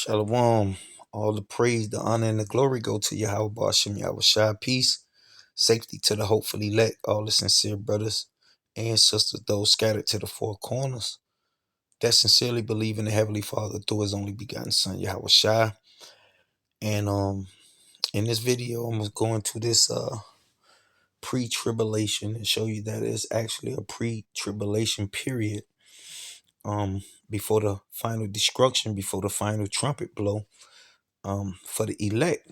Shalom. All the praise, the honor, and the glory go to Yahweh Bashem, Yahweh Shai. Peace, safety to the hopefully elect, all the sincere brothers and sisters, those scattered to the four corners that sincerely believe in the Heavenly Father through His only begotten Son, Yahweh Shai. And in this video, I'm going to this pre-tribulation and show you that it's actually a pre-tribulation period before the final destruction, before the final trumpet blow for the elect.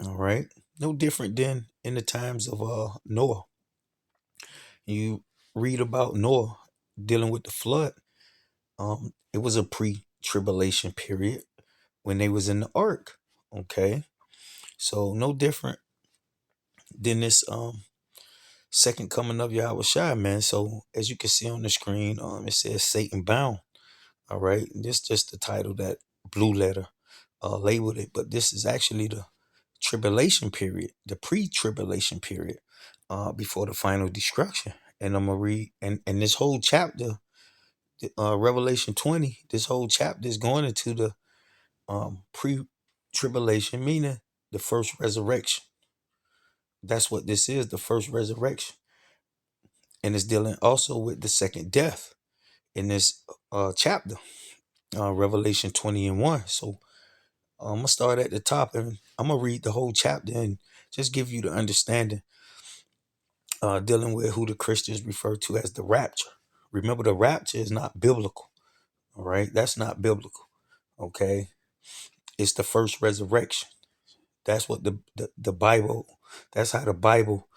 All right. No different than in the times of Noah. You read about Noah dealing with the flood. It was a pre-tribulation period when they was in the ark. Okay. So no different than this second coming of Yahweh Shai, man. So as you can see on the screen, it says Satan bound. All right. This just the title that Blue Letter labeled it, but this is actually the tribulation period, the pre-tribulation period, before the final destruction. And I'm gonna read, and this whole chapter, Revelation 20, this whole chapter is going into the pre-tribulation, meaning the first resurrection. That's what this is, the first resurrection, and it's dealing also with the second death in this chapter, Revelation 20 and 1. So I'm gonna start at the top, and I'm gonna read the whole chapter and just give you the understanding, dealing with who the Christians refer to as the rapture. Remember, the rapture is not biblical. All right, that's not biblical. Okay, it's the first resurrection. That's what the Bible. That's how the Bible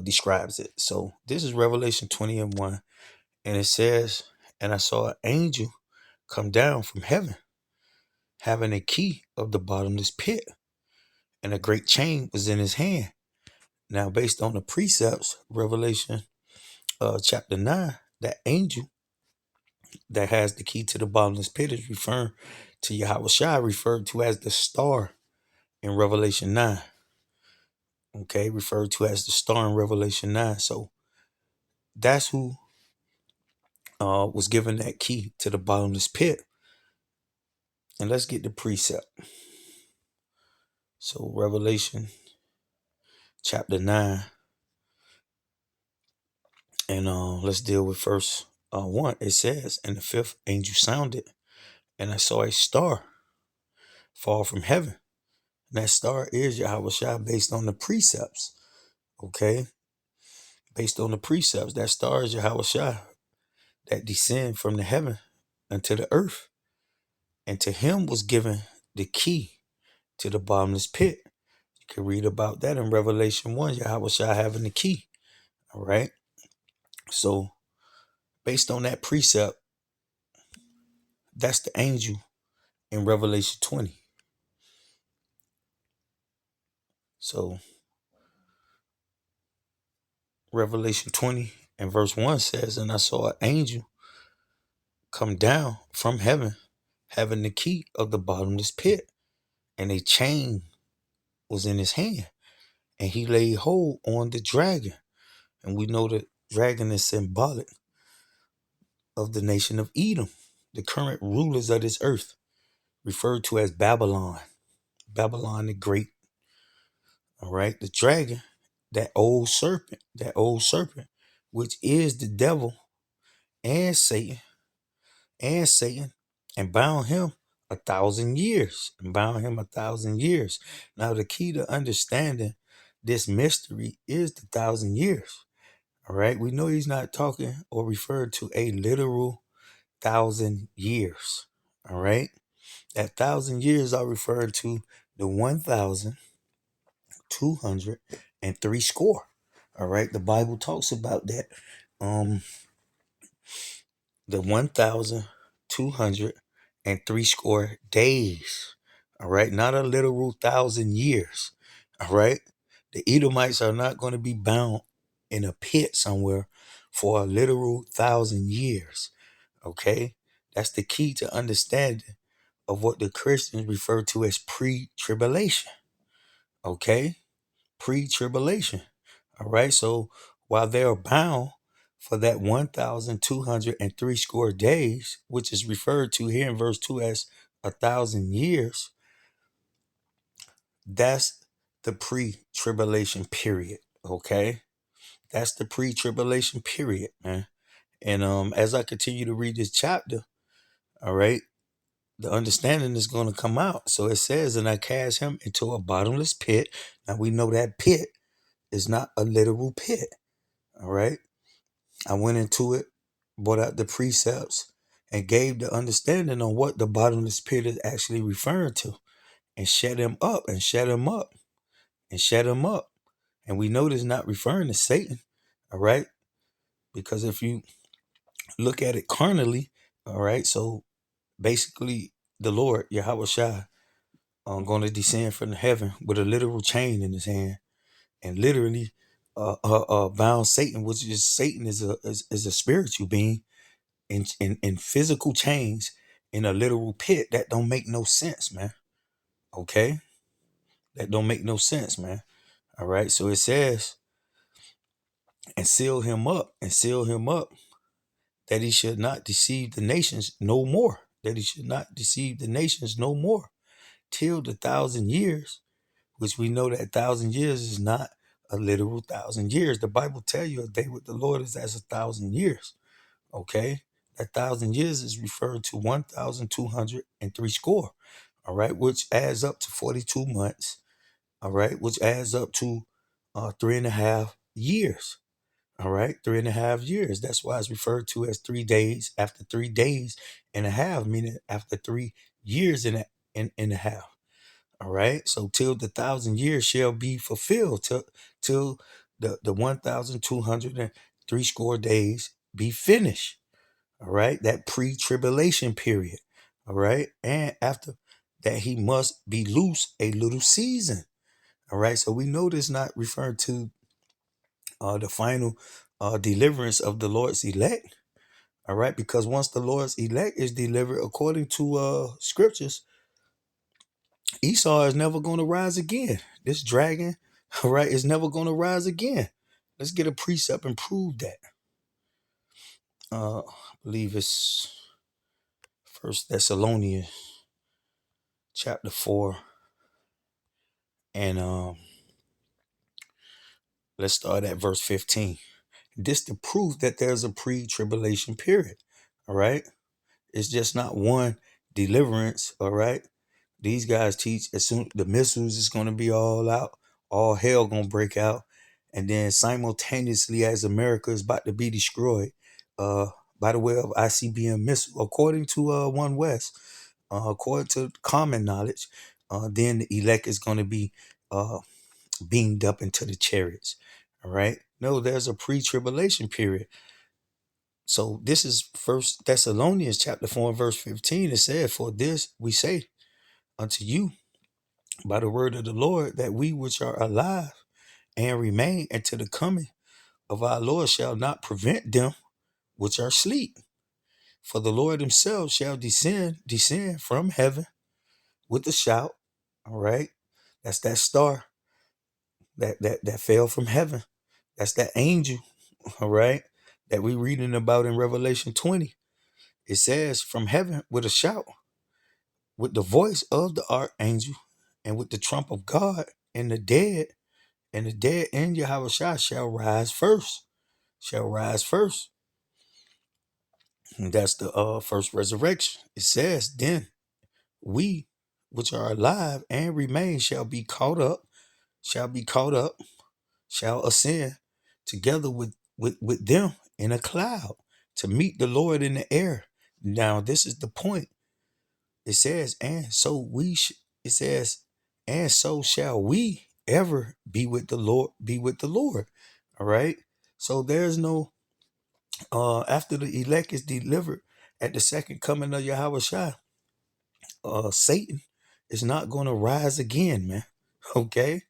describes it. So this is Revelation 20 and 1, and it says, "And I saw an angel come down from heaven, having a key of the bottomless pit, and a great chain was in his hand." Now, based on the precepts, Revelation chapter 9, that angel that has the key to the bottomless pit is referring to Yahweh Shai, referred to as the star in Revelation 9. Okay, referred to as the star in Revelation 9. So that's who was given that key to the bottomless pit. And let's get the precept. So Revelation chapter 9. And let's deal with verse 1. It says, "And the fifth angel sounded, and I saw a star fall from heaven." And that star is Yahweh Shai based on the precepts. Okay? Based on the precepts, that star is Yahweh Shai that descend from the heaven unto the earth. And to him was given the key to the bottomless pit. You can read about that in Revelation 1, Yahweh Shai having the key. All right? So, based on that precept, that's the angel in Revelation 20. So, Revelation 20 and verse 1 says, "And I saw an angel come down from heaven, having the key of the bottomless pit, and a chain was in his hand, and he laid hold on the dragon." And we know that dragon is symbolic of the nation of Edom, the current rulers of this earth, referred to as Babylon, Babylon the Great. All right, the dragon, that old serpent, which is the devil and Satan, and bound him 1,000 years, Now, the key to understanding this mystery is the 1,000 years. All right, we know he's not talking or referred to a literal 1,000 years. All right, that 1,000 years are referring to the 1,203 score. All right, the Bible talks about that. The 1,203 score days. All right, not a literal 1,000 years. All right, the Edomites are not going to be bound in a pit somewhere for a literal 1,000 years. Okay, that's the key to understanding of what the Christians refer to as pre-tribulation. Okay, pre-tribulation. All right, so while they are bound for that 1,203 score days, which is referred to here in verse 2 as 1,000 years, that's the pre-tribulation period. Okay, that's the pre-tribulation period, man. And as I continue to read this chapter, all right, the understanding is going to come out. So it says, and I cast him into a bottomless pit. Now we know that pit is not a literal pit. All right. I went into it, brought out the precepts, and gave the understanding on what the bottomless pit is actually referring to, and shut him up, and shut him up, and shut him up. And we know this not referring to Satan. All right. Because if you look at it carnally, all right, so basically the Lord, Yahweh Shai, going to descend from heaven with a literal chain in his hand, and literally bound Satan, which is Satan is a spiritual being in physical chains in a literal pit. That don't make no sense, man. Okay, that don't make no sense, man. All right, so it says, and seal him up, that he should not deceive the nations no more. That he should not deceive the nations no more till the 1,000 years, which we know that 1,000 years is not a literal 1,000 years. The Bible tell you a day with the Lord is as 1,000 years. Okay, 1,000 years is referring to 1,203 score. All right, which adds up to 42 months. All right, which adds up to 3.5 years. All right, 3.5 years. That's why it's referred to as 3 days after 3 days and a half, meaning after 3 years and a half. All right. So till the 1,000 years shall be fulfilled, till the 1,203 score days be finished. All right. That pre-tribulation period. All right. And after that, he must be loose a little season. All right. So we know this not referring to the final deliverance of the Lord's elect. All right. Because once the Lord's elect is delivered according to scriptures, Esau is never going to rise again. This dragon, all right, is never going to rise again. Let's get a precept and prove that. I believe it's First Thessalonians chapter 4, and let's start at verse 15. This to prove that there's a pre-tribulation period. All right, it's just not one deliverance. All right, these guys teach as soon the missiles is going to be all out, all hell going to break out, and then simultaneously as America is about to be destroyed uh by the way of ICBM missile, according to One West, according to common knowledge, then the elect is going to be uh beamed up into the chariots. All right, no, there's a pre-tribulation period. So this is First Thessalonians chapter 4 verse 15. It said, for this we say unto you by the word of the Lord, that we which are alive and remain until the coming of our Lord shall not prevent them which are asleep. For the Lord himself shall descend from heaven with a shout. All right. That's that star that fell from heaven. That's that angel. All right. That we reading about in Revelation 20. It says from heaven with a shout, with the voice of the archangel, and with the trump of God, and the dead in Yahweh shall rise first. Shall rise first. And that's the first resurrection. It says, then we which are alive and remain shall be caught up, shall ascend together with them in a cloud to meet the Lord in the air. Now this is the point. It says, it says, and so shall we ever be with the Lord, be with the Lord. All right. So there's no after the elect is delivered at the second coming of Yahweh Shai, Satan is not going to rise again, man. Okay.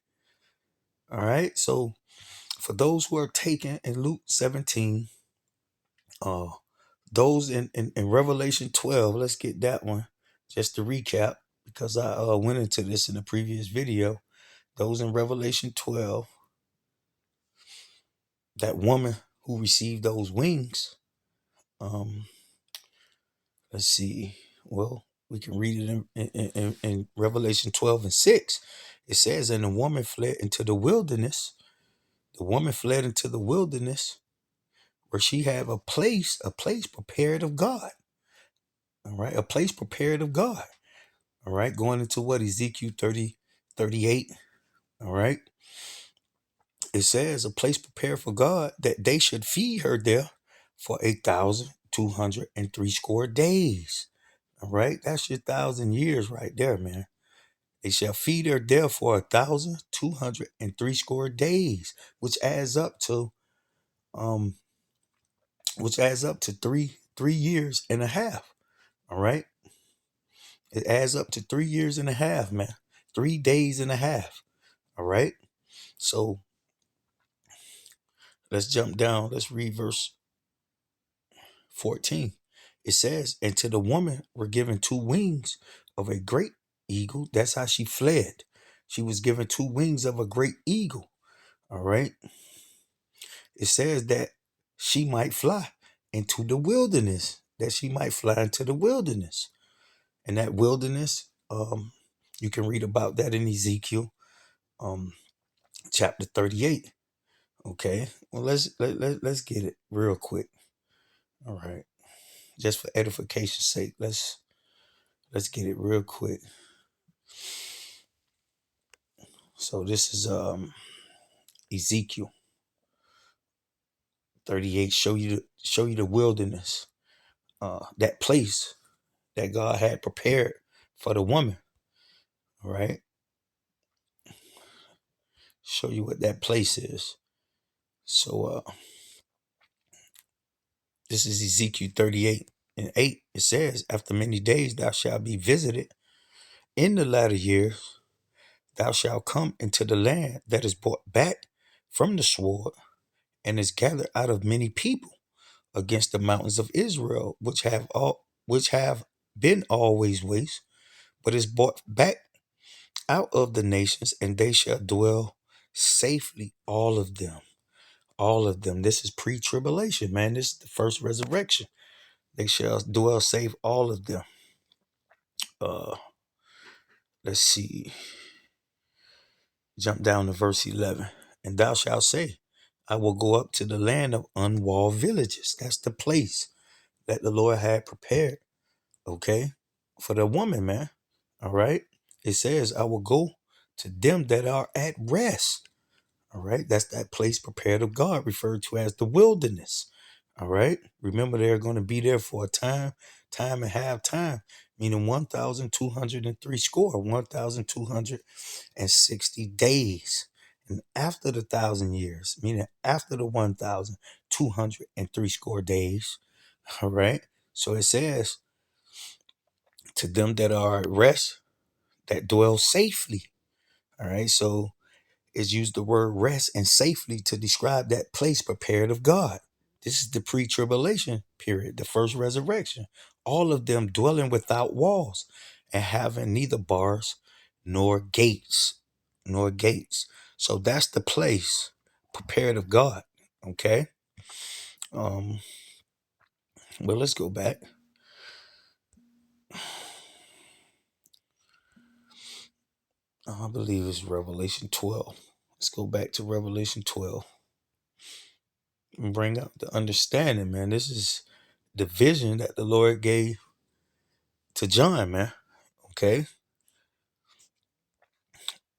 All right. So for those who are taken in Luke 17, uh, those in Revelation 12, let's get that one just to recap, because I went into this in the previous video. Those in Revelation 12, that woman who received those wings, let's see. Well, We can read it in Revelation 12 and 6. It says, and the woman fled into the wilderness. The woman fled into the wilderness where she had a place prepared of God. All right. A place prepared of God. All right. Going into what? Ezekiel 38. All right. It says a place prepared for God that they should feed her there for 1,260 days. All right. That's your 1,000 years right there, man. They shall feed her there for 1,260 days, which adds up to um three years and a half. All right. It adds up to 3 years and a half, man. 3 days and a half. All right. So let's jump down. Let's read verse 14. It says, and to the woman were given two wings of a great eagle. That's how she fled. She was given two wings of a great eagle. All right. It says that she might fly into the wilderness, that she might fly into the wilderness. And that wilderness, you can read about that in Ezekiel chapter 38. Okay. Well, let's get it real quick. All right. Just for edification's sake, let's get it real quick. So this is Ezekiel 38. Show you the wilderness, that place that God had prepared for the woman. All right. Show you what that place is. So this is Ezekiel 38 and 8. It says, after many days thou shalt be visited. In the latter years thou shalt come into the land that is brought back from the sword and is gathered out of many people against the mountains of Israel, which have been always waste, but is brought back out of the nations, and they shall dwell safely, all of them. All of them. This is pre-tribulation, man. This is the first resurrection. They shall dwell safe, all of them. Uh, let's see. Jump down to verse 11. And thou shalt say, I will go up to the land of unwalled villages. That's the place that the Lord had prepared, okay, for the woman, man. All right. It says, I will go to them that are at rest. All right. That's that place prepared of God, referred to as the wilderness. All right. Remember, they're going to be there for a time and half time, meaning 1,203 score, 1,260 days. And after the 1,000 years, meaning after the 1,203 score days. All right. So it says, to them that are at rest, that dwell safely. All right. So it's used the word rest and safely to describe that place prepared of God. This is the pre-tribulation period, the first resurrection. All of them dwelling without walls and having neither bars nor gates, So that's the place prepared of God. Okay. Um, well, let's go back. I believe it's Revelation 12. Let's go back to Revelation 12 and bring up the understanding, man. This is the vision that the Lord gave to John, man. Okay.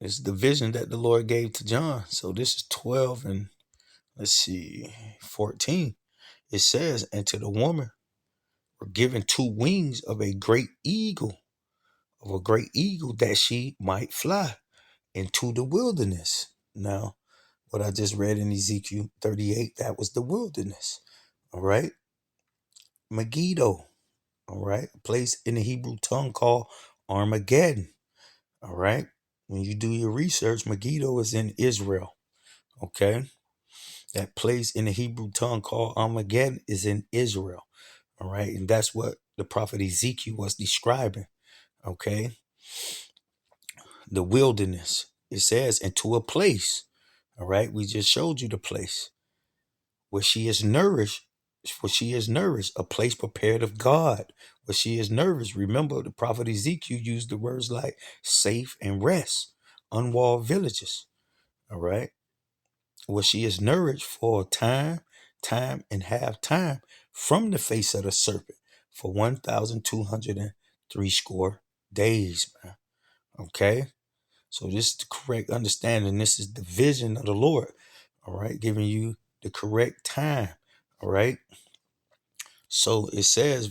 It's the vision that the Lord gave to John. So this is 12 and let's see, 14. It says, and to the woman were given two wings of a great eagle, that she might fly into the wilderness. Now, what I just read in Ezekiel 38, that was the wilderness. All right. Megiddo. All right. A place in the Hebrew tongue called Armageddon. All right. When you do your research, Megiddo is in Israel. Okay. That place in the Hebrew tongue called Armageddon is in Israel. All right. And that's what the prophet Ezekiel was describing. Okay. The wilderness. It says, into a place. All right. We just showed you the place where she is nourished. A place prepared of God, But she is nervous. Remember, the prophet Ezekiel used the words like safe and rest, unwalled villages. All right. Well, she is nourished for time, and half time from the face of the serpent for 1,203 score days, man. Okay. So this is the correct understanding. This is the vision of the Lord. All right. Giving you the correct time. All right. So it says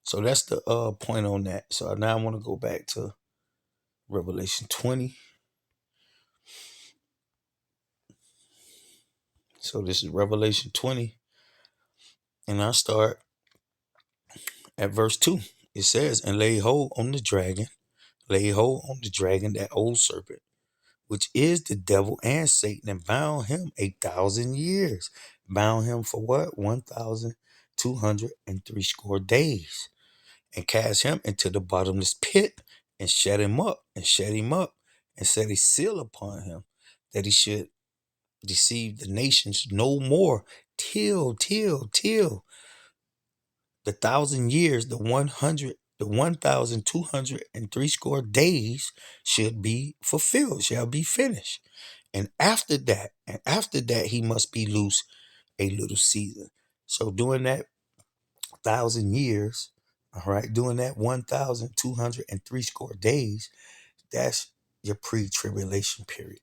so that's the point on that. So now I want to go back to Revelation 20. So this is Revelation 20. And I start at verse 2. It says, and lay hold on the dragon, that old serpent, which is the devil and Satan, and bound him 1,000 years. Bound him for what? 1,203 score days. And cast him into the bottomless pit, and shut him up, and set a seal upon him, that he should deceive the nations no more, till the 1,000 years, the 1,203 score days should be fulfilled, shall be finished. And after that, he must be loose a little season. So during that 1,000 years, all right, doing that 1,203 score days, that's your pre-tribulation period.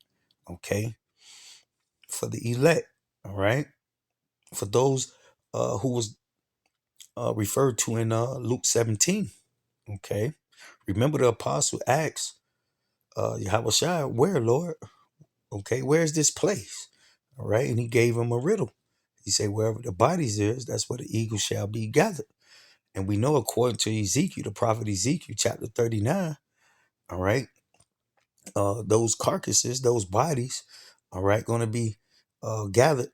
Okay. For the elect, all right. For those who was referred to in Luke 17. Okay. Remember the apostle asked Yahweh Shai, where, Lord? Okay, where's this place? All right. And he gave him a riddle. He said, wherever the bodies is, that's where the eagles shall be gathered. And we know, according to Ezekiel, the prophet Ezekiel, chapter 39, all right, those carcasses, those bodies, all right, going to be gathered.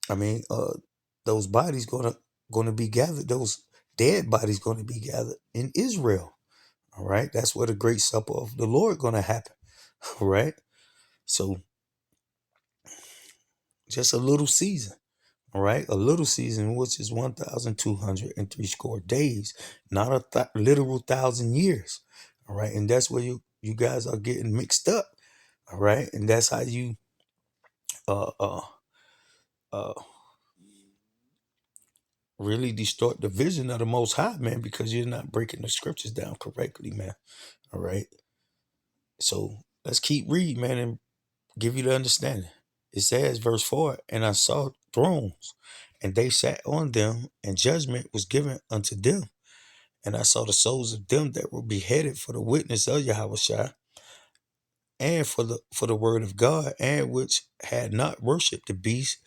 I mean, those bodies going to be gathered. Those dead bodies going to be gathered in Israel. All right, that's where the great supper of the Lord going to happen. All right, so just a little season. All right, a little season, which is 1,203 score days, not a literal 1,000 years. All right, and that's where you guys are getting mixed up. All right, and that's how you uh uh uh really distort the vision of the Most High, man, because you're not breaking the scriptures down correctly, man. All right, so let's keep reading, man, and give you the understanding. It says, verse 4, and I saw thrones, and they sat on them, and judgment was given unto them. And I saw the souls of them that were beheaded for the witness of Yahushua, and for the word of God, and which had not worshipped the beast,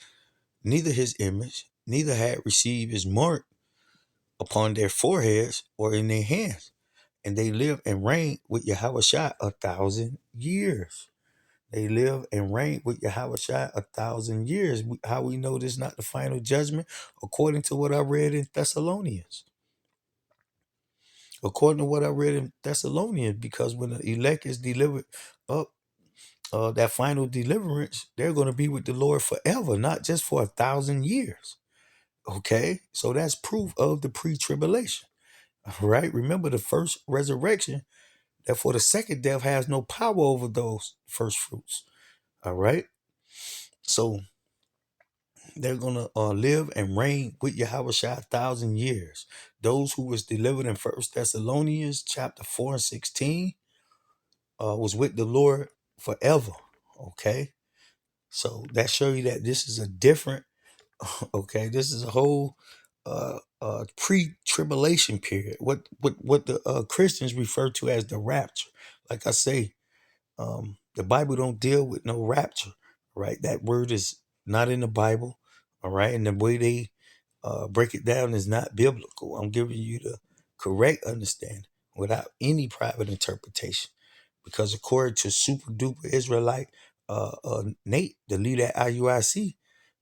neither his image, neither had received his mark upon their foreheads or in their hands. And they live and reign with Yahushua 1,000 years. They live and reign with Yahushua 1,000 years. How we know this is not the final judgment? According to what I read in Thessalonians. According to what I read in Thessalonians, because when the elect is delivered up, that final deliverance, they're going to be with the Lord forever, not just for 1,000 years. Okay, so that's proof of the pre-tribulation. All right, remember the first resurrection. Therefore, the second death has no power over those first fruits. All right, so they're gonna live and reign with Yahweh 1,000 years. Those who was delivered in First Thessalonians chapter 4 and 16 was with the Lord forever. Okay, so that shows you that this is a different. Okay, this is a whole pre-tribulation period. What the Christians refer to as the rapture. Like I say, the Bible don't deal with no rapture, right? That word is not in the Bible, all right? And the way they break it down is not biblical. I'm giving you the correct understanding without any private interpretation. Because according to super duper Israelite Nate, the leader at IUIC,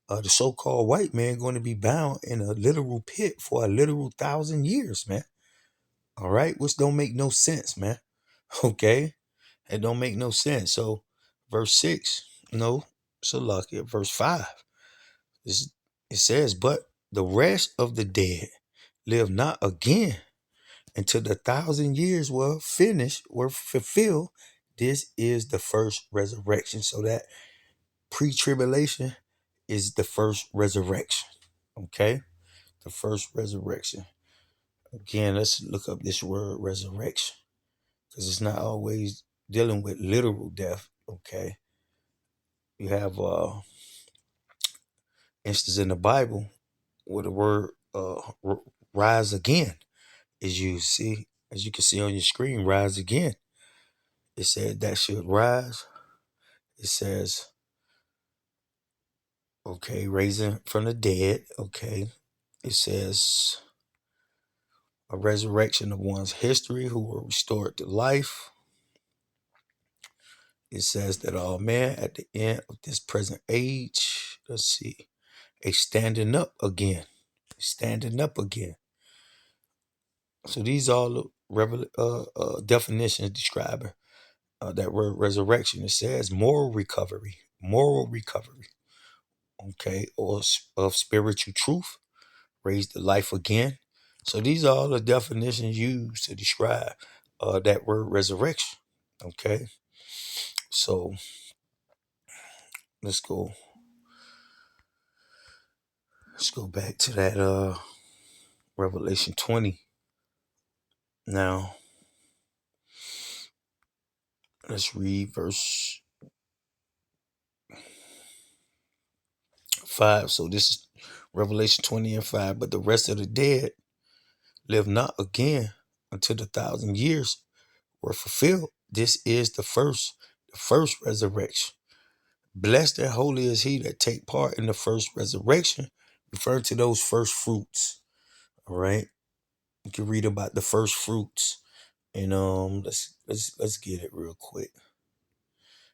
the so-called white man going to be bound in a literal pit for a literal 1,000 years, man. All right, which don't make no sense, man. Okay, it don't make no sense. So, verse 6, no, so lucky. Verse 5, it says, but the rest of the dead live not again until the 1,000 years were fulfilled. This is the first resurrection. So that pre-tribulation is the first resurrection. Okay? The first resurrection. Again, let's look up this word resurrection, because it's not always dealing with literal death. Okay? You have instance in the Bible where the word rise again is used. See, as you can see on your screen, rise again. It said that should rise. It says, okay, raising from the dead. Okay. It says a resurrection of one's history who were restored to life. It says that all men at the end of this present age, let's see, a standing up again. Standing up again. So these are all the definitions describing that word resurrection. It says moral recovery, okay, or of spiritual truth, raised to life again. So these are all the definitions used to describe that word resurrection. Okay, so let's go. Let's go back to that Revelation 20. Now let's read verse 5. So this is Revelation 20 and 5. But the rest of the dead live not again until the 1,000 years were fulfilled. This is the first resurrection. Blessed and holy is he that take part in the first resurrection, referring to those first fruits. All right, you can read about the first fruits, and let's get it real quick.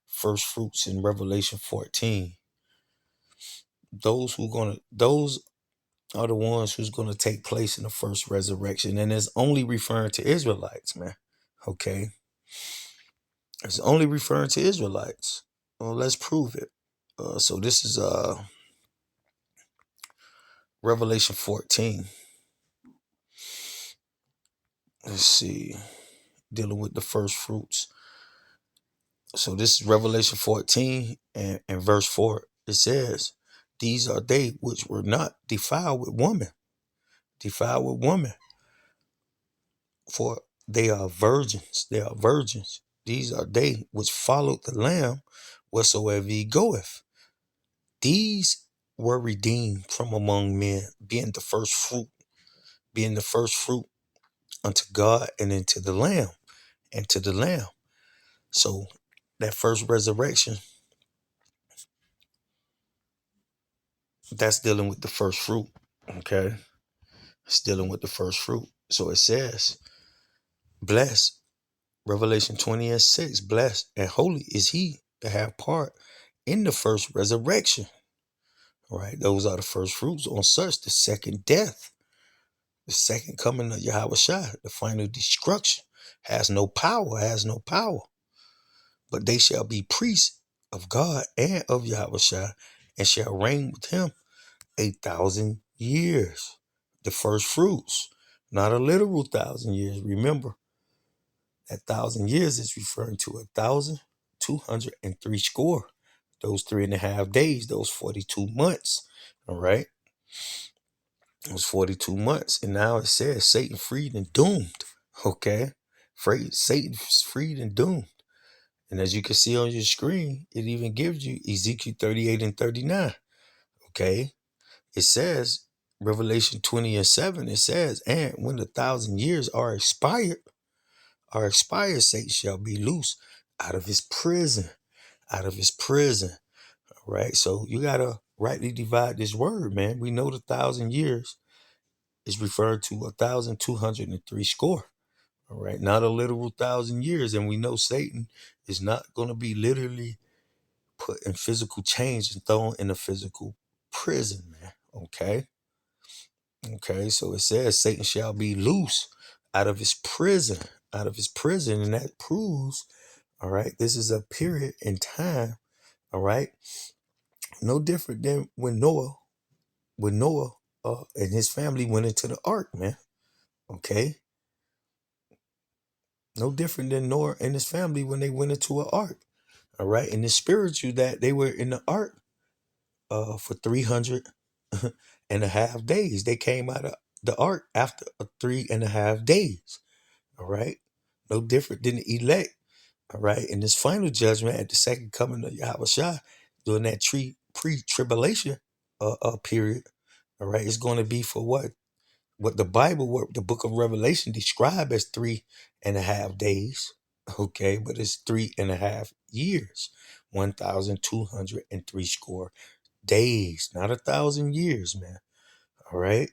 First fruits in Revelation 14. Those are the ones who's gonna take place in the first resurrection, and it's only referring to Israelites, man. Okay, it's only referring to Israelites. Well, let's prove it. So this is Revelation 14. Let's see, dealing with the first fruits. So this is Revelation 14 and verse 4. It says, these are they which were not defiled with woman, for they are virgins. They are virgins. These are they which followed the Lamb wheresoever he goeth. These were redeemed from among men, being the first fruit unto God and into the Lamb, and to the Lamb. So that first resurrection, that's dealing with the first fruit. Okay. It's dealing with the first fruit. So it says, blessed, Revelation 20 and 6, blessed and holy is he that have part in the first resurrection. All right. Those are the first fruits. On such, the second death, the second coming of Yahweh Shai, the final destruction, has no power. But they shall be priests of God and of Yahweh Shai, and shall reign with him 1,000 years. The first fruits, not a literal 1,000 years. Remember, that 1,000 years is referring to 1,203 score. Those 3.5 days, those 42 months. All right. Those 42 months. And now it says Satan freed and doomed. Okay. Satan freed and doomed. And as you can see on your screen, it even gives you Ezekiel 38 and 39. Okay. It says, Revelation 20 and 7, it says, and when the 1,000 years are expired, Satan shall be loose out of his prison. Out of his prison. All right. So you gotta rightly divide this word, man. We know the 1,000 years is referred to 1,203 score. All right. Not a literal 1,000 years. And we know Satan is not gonna be literally put in physical chains and thrown in a physical prison, man. Okay. Okay, so it says Satan shall be loose out of his prison, and that proves, all right, this is a period in time, all right, no different than when Noah and his family went into the ark, man. Okay, no different than Noah and his family when they went into an ark. All right, and the spiritual that they were in the ark for 300 and a half days. They came out of the ark after 3.5 days. All right, no different than the elect. All right, in this final judgment at the second coming of Yahweh Shai, during that pre-tribulation period. All right, it's going to be for what the Bible, what the book of Revelation describe as 3.5 days. Okay, but it's 3.5 years, 1,203 score days, not 1,000 years, man. All right,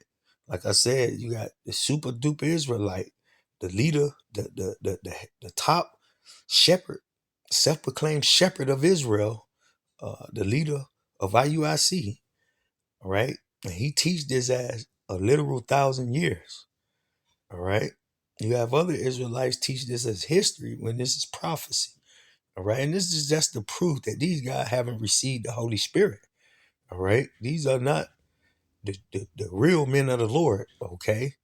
like I said, you got the super duper Israelite, the leader, the top shepherd, self-proclaimed shepherd of Israel, the leader of IUIC. All right, and he teaches this as a literal 1,000 years. All right. You have other Israelites teach this as history when this is prophecy. All right. And this is just the proof that these guys haven't received the Holy Spirit. All right. These are not the real men of the Lord. Okay.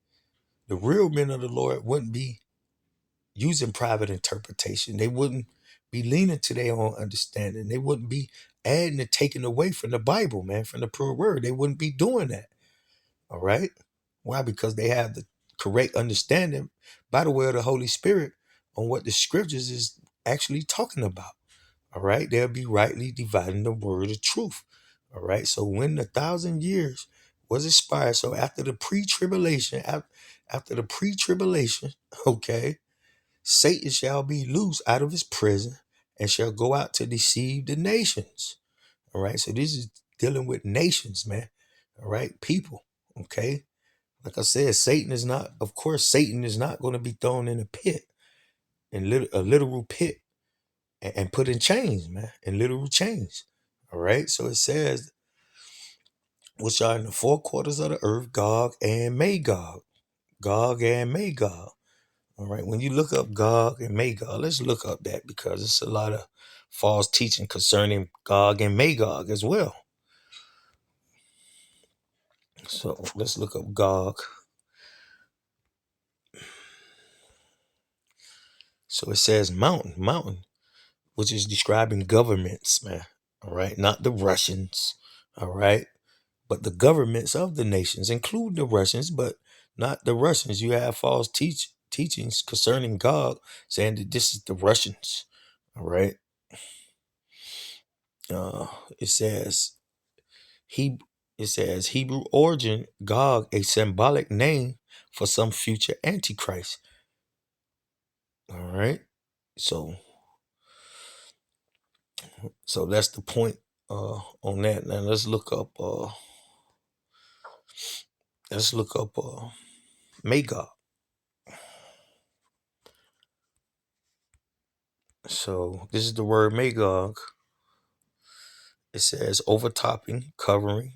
The real men of the Lord wouldn't be using private interpretation. They wouldn't be leaning to their own understanding. They wouldn't be adding and taking away from the Bible, man, from the pure word. They wouldn't be doing that. All right. Why? Because they have the correct understanding by the way of the Holy Spirit on what the scriptures is actually talking about. All right. They'll be rightly dividing the word of truth. All right. So when the 1,000 years was expired, so after the pre-tribulation, after the pre-tribulation, okay, Satan shall be loose out of his prison and shall go out to deceive the nations. All right. So this is dealing with nations, man. All right. People. Okay. Like I said, of course, Satan is not going to be thrown in a pit, a literal pit, and put in chains, man, in literal chains. All right. So it says, which are in the four quarters of the earth, Gog and Magog. Gog and Magog. All right. When you look up Gog and Magog, let's look up that because it's a lot of false teaching concerning Gog and Magog as well. So let's look up Gog. So it says mountain, which is describing governments, man. All right, not the Russians. All right, but the governments of the nations, include the Russians, but not the Russians. You have false teachings concerning God, saying that this is the Russians. All right. It says he. It says Hebrew origin Gog, a symbolic name for some future antichrist. All right. So that's the point on that. Now let's look up Magog. So this is the word Magog. It says overtopping, covering,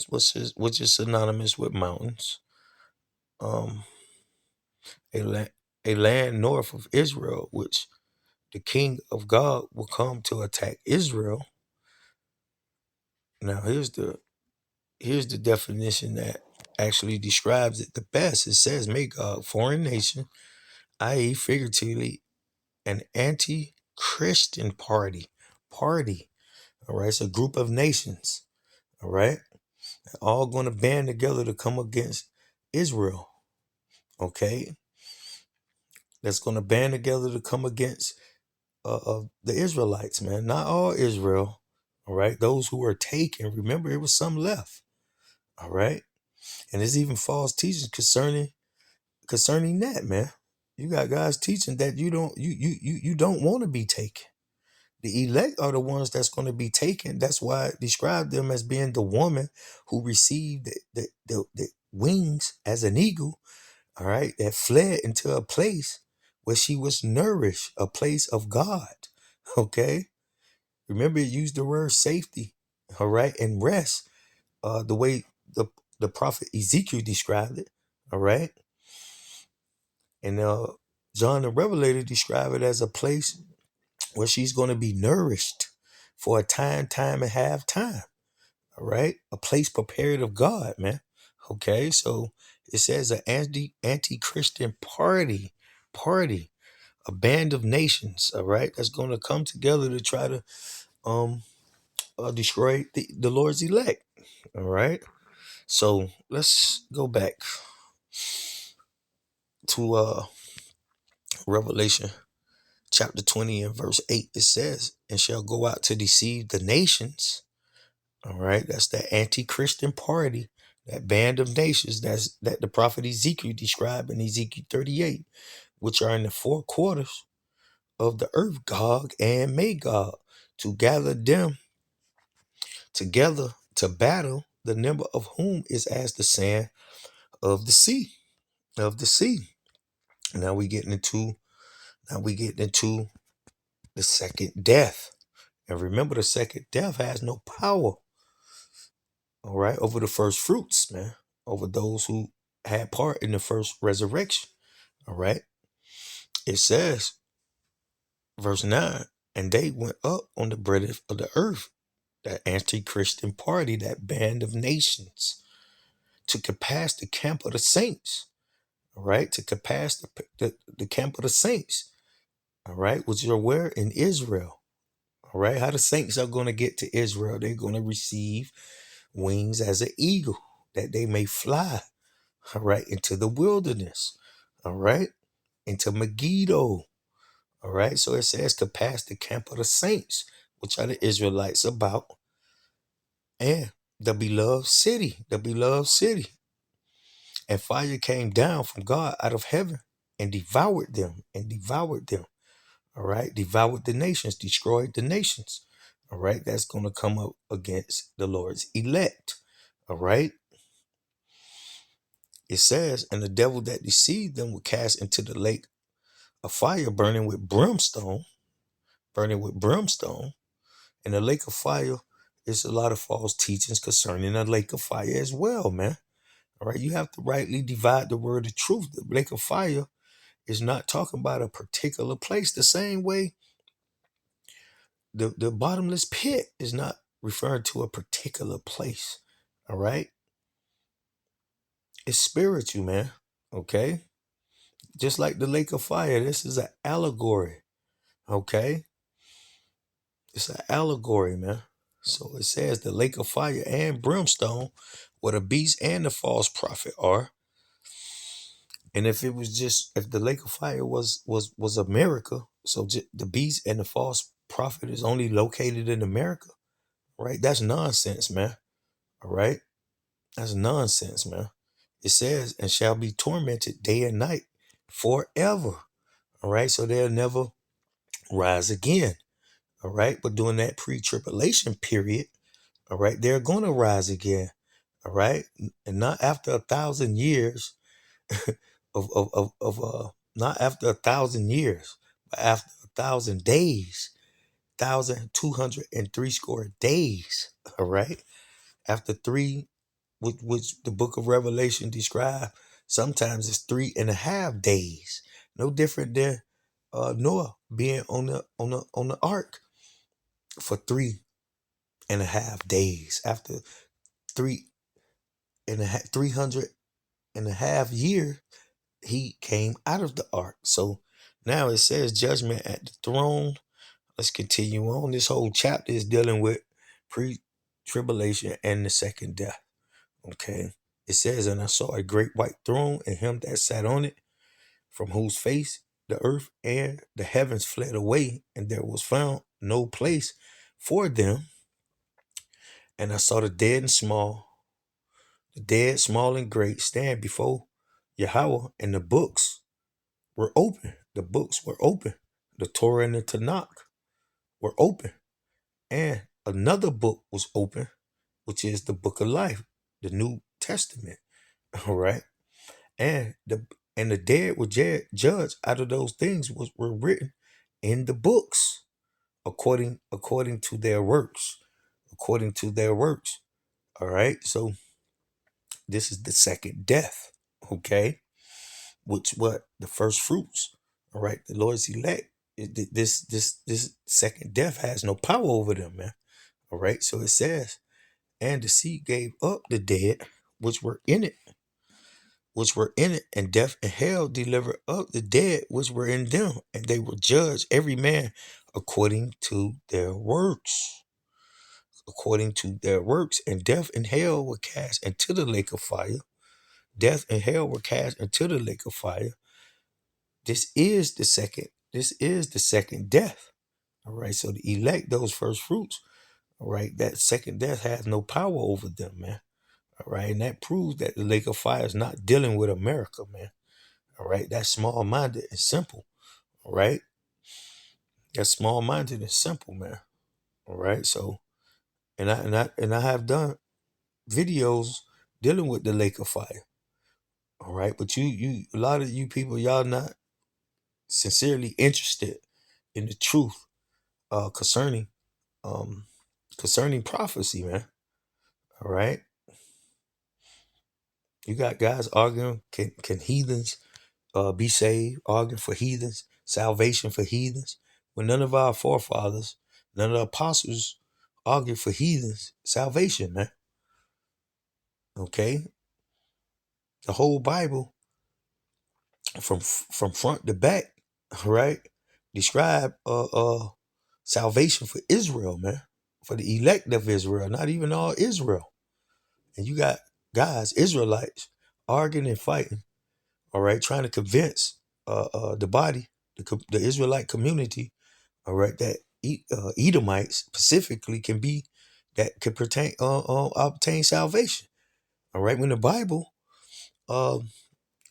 which is synonymous with mountains. Um, a land north of Israel, which the king of God will come to attack Israel. Now here's the definition that actually describes it the best. It says Magog, foreign nation, i.e., figuratively, an anti-Christian party. Party. All right, it's a group of nations. All right, all going to band together to come against Israel. Okay, that's going to band together to come against the Israelites, man. Not all Israel. All right, those who were taken. Remember, it was some left. All right, and there's even false teachings concerning that, man. You got guys teaching that you don't want to be taken. The elect are the ones that's going to be taken. That's why I describe them as being the woman who received the wings as an eagle, all right, that fled into a place where she was nourished, a place of God, okay? Remember, it used the word safety, all right, and rest, the way the prophet Ezekiel described it, all right? And John the Revelator described it as a place where she's going to be nourished for a time and half time. All right. A place prepared of God, man. Okay, so it says an anti-Christian party, a band of nations, all right, that's going to come together to try to um destroy the Lord's elect. All right. So let's go back to Revelation chapter 20 and verse 8. It says, and shall go out to deceive the nations. All right, that's the anti-Christian party, that band of nations that the prophet Ezekiel described in Ezekiel 38, which are in the four quarters of the earth, Gog and Magog, to gather them together to battle, the number of whom is as the sand of the sea. Of the sea. Now we getting into the second death. And remember, the second death has no power, all right, over the first fruits, man, over those who had part in the first resurrection. All right. It says, verse 9, and they went up on the bread of the earth, that anti-Christian party, that band of nations, to compass the camp of the saints. All right, to compass the camp of the saints. All right, which are where? In Israel. All right, how the saints are going to get to Israel? They're going to receive wings as an eagle, that they may fly, all right, into the wilderness, all right, into Megiddo, all right. So it says to pass the camp of the saints, which are the Israelites, about, and the beloved city. And fire came down from God out of heaven and devoured them, all right, devoured the nations, destroyed the nations, all right. That's going to come up against the Lord's elect, all right. It says, and the devil that deceived them will cast into the lake of fire burning with brimstone. And the lake of fire is a lot of false teachings concerning the lake of fire as well, man. All right, you have to rightly divide the word of truth. The lake of fire is not talking about a particular place, the same way the bottomless pit is not referring to a particular place. All right, it's spiritual, man. Okay, just like the lake of fire, this is an allegory. Okay, it's an allegory, man. So it says the lake of fire and brimstone, where the beast and the false prophet are. And if the lake of fire was America, so the beast and the false prophet is only located in America, right? That's nonsense, man. All right, that's nonsense, man. It says, and shall be tormented day and night forever. All right, so they'll never rise again. All right, but during that pre-tribulation period, all right, they're going to rise again. All right, and not after 1,000 years not after 1,000 years, but after 1,000 days, 1,203 days. All right, after three, which the book of Revelation describe, sometimes it's 3.5 days. No different than Noah being on the ark for 3.5 days. After three 300.5 years, he came out of the ark. So now it says judgment at the throne. Let's continue on. This whole chapter is dealing with pre-tribulation and the second death. Okay. It says, and I saw a great white throne and him that sat on it, from whose face the earth and the heavens fled away, and there was found no place for them. And I saw the dead, small and great, stand before Yahweh, and the books were open. The books were open. The Torah and the Tanakh were open. And another book was open, which is the book of life, the New Testament. All right. And the dead were judged out of those things were written in the books according to their works. According to their works. All right. So this is the second death. Okay. Which what? The first fruits. All right. The Lord's elect. This second death has no power over them, man. All right. So it says, and the sea gave up the dead which were in it, and death and hell delivered up the dead which were in them, and they were judged every man according to their works. According to their works, and death and hell were cast into the lake of fire. Death and hell were cast into the lake of fire. This is the second. This is the second death. All right. So the elect, those first fruits. All right. That second death has no power over them, man. All right. And that proves that the lake of fire is not dealing with America, man. All right. That's small minded and simple. All right. That's small minded and simple, man. All right. So, and I have done videos dealing with the lake of fire. All right. But a lot of you people, y'all not sincerely interested in the truth concerning concerning prophecy, man. All right. You got guys arguing, can heathens be saved, arguing for heathens, salvation for heathens, when none of our forefathers, none of the apostles argued for heathens, salvation, man. Okay? The whole Bible, from front to back, right, describe salvation for Israel, man. For the elect of Israel, not even all Israel. And you got guys, Israelites, arguing and fighting, all right, trying to convince the body, the Israelite community, all right, that Edomites specifically can pertain obtain salvation. All right, when the Bible um,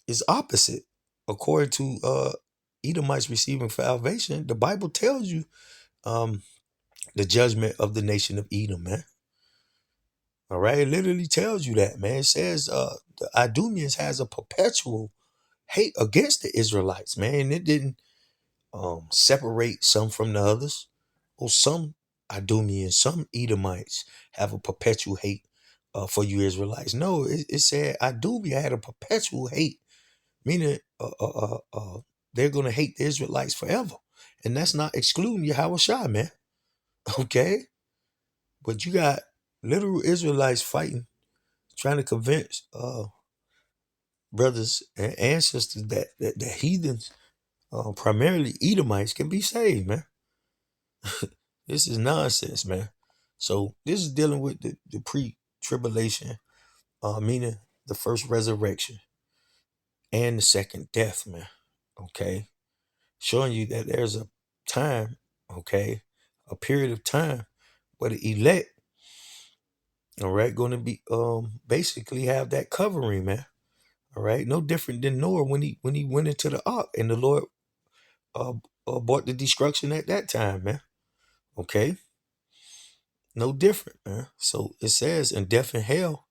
is opposite, according to Edomites receiving salvation, the Bible tells you um, the judgment of the nation of Edom, man. All right, it literally tells you that, man. It says the Idumeans has a perpetual hate against the Israelites, man. It didn't separate some from the others. Or some Idumeans, some Edomites have a perpetual hate for you Israelites. No, it said Idumea had a perpetual hate, meaning they're going to hate the Israelites forever. And that's not excluding Yahweh Shai, man. Okay? But you got literal Israelites fighting, trying to convince brothers and ancestors that the heathens, primarily Edomites, can be saved, man. This is nonsense, man. So this is dealing with the pre-tribulation, meaning the first resurrection and the second death, man. Okay, showing you that there's a time, okay, a period of time where the elect, all right, going to be basically have that covering, man. All right, no different than Noah when he went into the ark and the Lord uh, brought the destruction at that time, man. Okay, no different, man. So it says, in death and hell,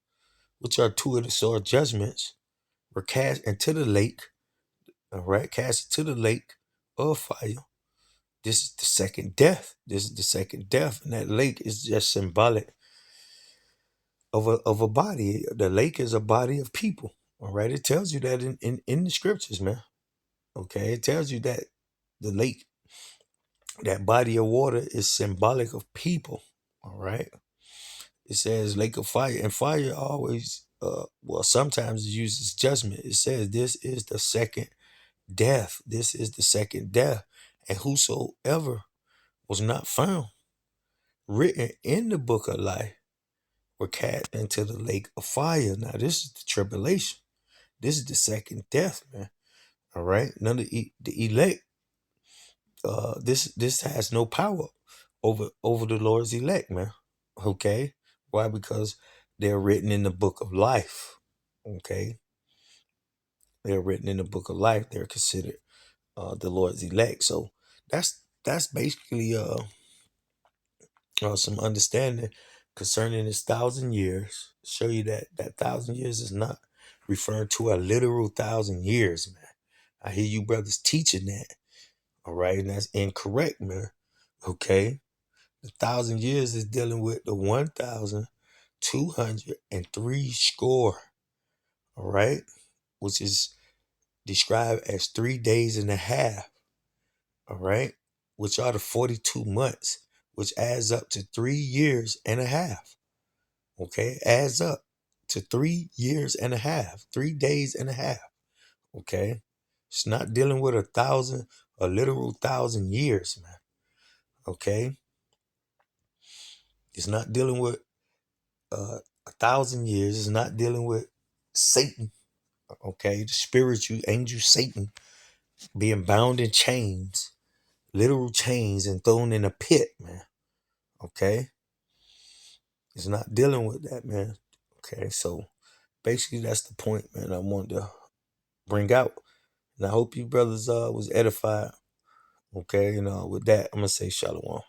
which are two of the sore judgments, were cast into the lake, all right, cast into the lake of fire. This is the second death. This is the second death. And that lake is just symbolic of a body. The lake is a body of people. All right. It tells you that in the scriptures, man. Okay. It tells you that the lake, that body of water, is symbolic of people. All right. It says lake of fire. And fire always well, sometimes it uses judgment. It says this is the second death. This is the second death. And whosoever was not found written in the book of life were cast into the lake of fire. Now, this is the tribulation. This is the second death, man. All right. None of the elect, this has no power over the Lord's elect, man. Okay. Why? Because they're written in the book of life. Okay. They're written in the book of life. They're considered the Lord's elect. So that's basically some understanding concerning this 1,000 years. Show you that 1,000 years is not referring to a literal 1,000 years, man. I hear you brothers teaching that. All right, and that's incorrect, man. Okay, the 1,000 years is dealing with the 1,203 score. All right, which is described as 3 days and a half. All right, which are the 42 months, which adds up to 3 years and a half. Okay, adds up. to 3 years and a half, 3 days and a half. Okay. It's not dealing with a literal 1,000 years, man. Okay. It's not dealing with 1,000 years. It's not dealing with Satan. Okay. The spiritual angel Satan being bound in chains, literal chains, and thrown in a pit, man. Okay. It's not dealing with that, man. Okay. So basically that's the point, man, I wanted to bring out. And I hope you brothers was edified. Okay, with that, I'm gonna say shalom.